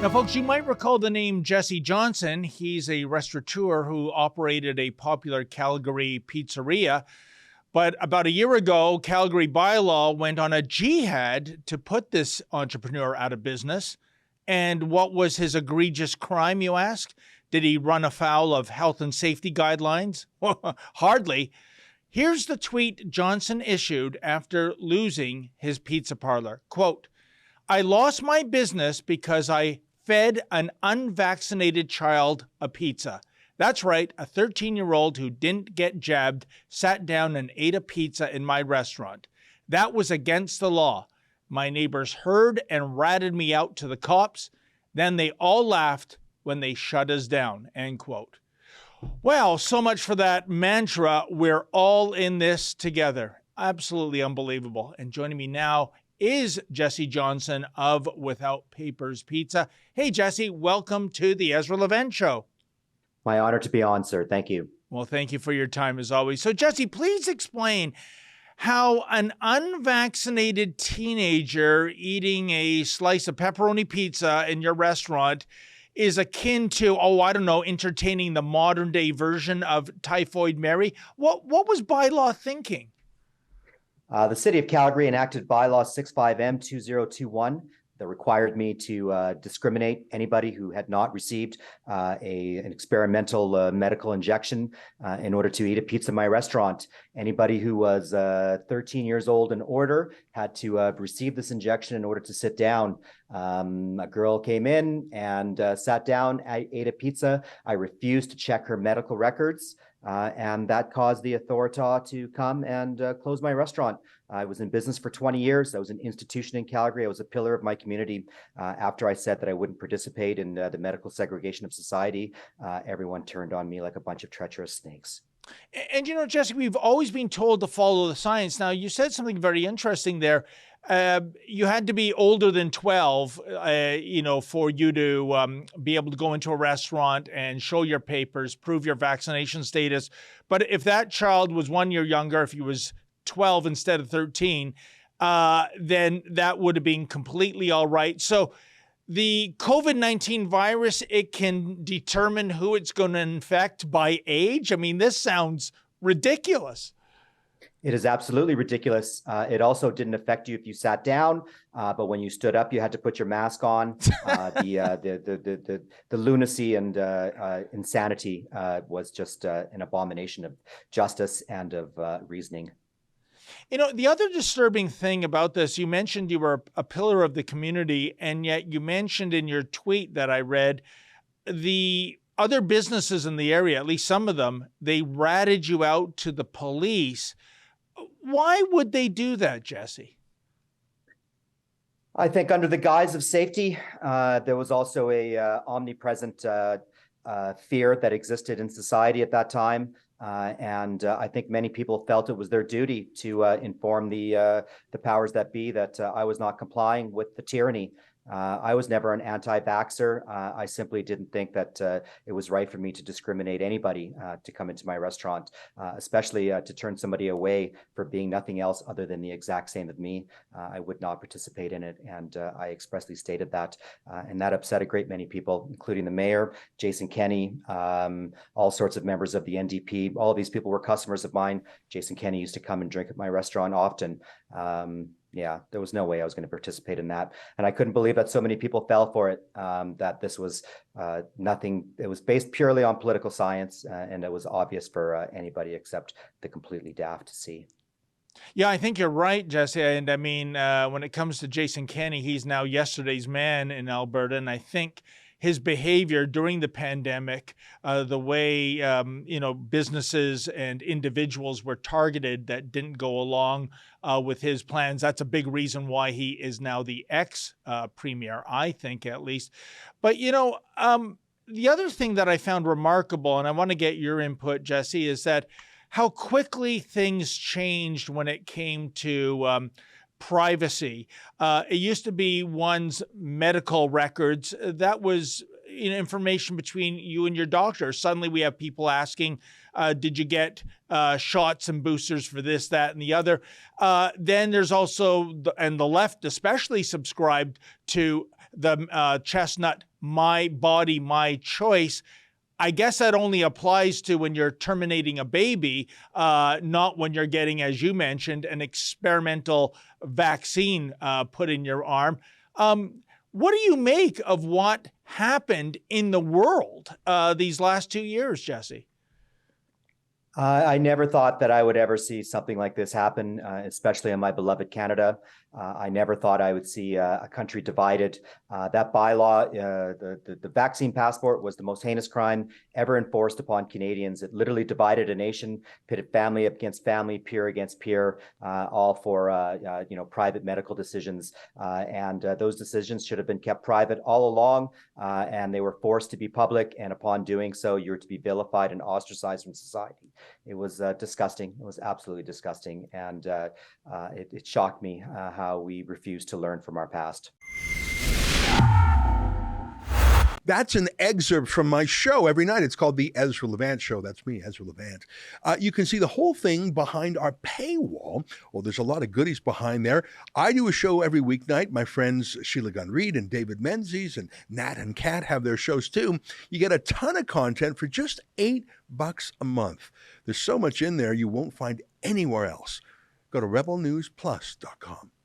Now, folks, you might recall the name Jesse Johnson. He's a restaurateur who operated a popular Calgary pizzeria. But about a year ago, Calgary bylaw went on a jihad to put this entrepreneur out of business. And what was his egregious crime, you ask? Did he run afoul of health and safety guidelines? Hardly. Here's the tweet Johnson issued after losing his pizza parlor. Quote, "I lost my business because I fed an unvaccinated child a pizza. That's right, a 13-year-old who didn't get jabbed sat down and ate a pizza in my restaurant. That was against the law. My neighbors heard and ratted me out to the cops. Then they all laughed when they shut us down," end quote. Well, so much for that mantra, we're all in this together. Absolutely unbelievable. And joining me now is Jesse Johnson of Without Papers Pizza. Hey, Jesse, welcome to the Ezra Levant Show. My honor to be on, sir. Thank you. Well, thank you for your time as always. So, Jesse, please explain how an unvaccinated teenager eating a slice of pepperoni pizza in your restaurant is akin to, entertaining the modern day version of Typhoid Mary. What was bylaw thinking? The City of Calgary enacted bylaw 65M2021 that required me to discriminate anybody who had not received an experimental medical injection in order to eat a pizza in my restaurant. Anybody who was 13 years old and older had to receive this injection in order to sit down. A girl came in and sat down, ate a pizza. I refused to check her medical records. And that caused the authority to come and close my restaurant. I was in business for 20 years. I was an institution in Calgary. I was a pillar of my community. After I said that I wouldn't participate in the medical segregation of society, everyone turned on me like a bunch of treacherous snakes. And, Jesse, we've always been told to follow the science. Now, you said something very interesting there. You had to be older than 12, for you to be able to go into a restaurant and show your papers, prove your vaccination status. But if that child was 1 year younger, if he was 12 instead of 13, then that would have been completely all right. So the COVID-19 virus, it can determine who it's going to infect by age. I mean, this sounds ridiculous. It is absolutely ridiculous. It also didn't affect you if you sat down, but when you stood up, you had to put your mask on. The lunacy and insanity was just an abomination of justice and of reasoning. The other disturbing thing about this, you mentioned you were a pillar of the community, and yet you mentioned in your tweet that I read, the other businesses in the area, at least some of them, they ratted you out to the police. Why would they do that, Jesse? I think under the guise of safety, there was also a omnipresent fear that existed in society at that time. And I think many people felt it was their duty to inform the powers that be that I was not complying with the tyranny. I was never an anti-vaxxer. I simply didn't think that it was right for me to discriminate anybody to come into my restaurant, especially to turn somebody away for being nothing else other than the exact same as me. I would not participate in it, and I expressly stated that. And that upset a great many people, including the mayor, Jason Kenney, all sorts of members of the NDP. All of these people were customers of mine. Jason Kenney used to come and drink at my restaurant often. Yeah, there was no way I was going to participate in that. And I couldn't believe that so many people fell for it, that this was nothing. It was based purely on political science, and it was obvious for anybody except the completely daft to see. Yeah, I think you're right, Jesse. And I mean, when it comes to Jason Kenney, he's now yesterday's man in Alberta. And I think his behavior during the pandemic, the way, businesses and individuals were targeted that didn't go along with his plans. That's a big reason why he is now the ex-premier, I think, at least. But, the other thing that I found remarkable, and I want to get your input, Jesse, is that how quickly things changed when it came to privacy. It used to be one's medical records. That was information between you and your doctor. Suddenly we have people asking, did you get shots and boosters for this, that, and the other? Then there's also, and the left especially subscribed to the chestnut, my body, my choice. I guess that only applies to when you're terminating a baby, not when you're getting, as you mentioned, an experimental vaccine put in your arm. What do you make of what happened in the world these last 2 years, Jesse? I never thought that I would ever see something like this happen, especially in my beloved Canada. I never thought I would see a country divided. That bylaw, the vaccine passport, was the most heinous crime ever enforced upon Canadians. It literally divided a nation, pitted family against family, peer against peer, all for private medical decisions. And those decisions should have been kept private all along, and they were forced to be public. And upon doing so, you're to be vilified and ostracized from society. It was disgusting. It was absolutely disgusting, and it shocked me how we refuse to learn from our past. That's an excerpt from my show every night. It's called the Ezra Levant Show. That's me, Ezra Levant. You can see the whole thing behind our paywall. Well, there's a lot of goodies behind there. I do a show every weeknight. My friends Sheila Gunn Reid and David Menzies and Nat and Kat have their shows too. You get a ton of content for just $8 a month. There's so much in there you won't find anywhere else. Go to rebelnewsplus.com.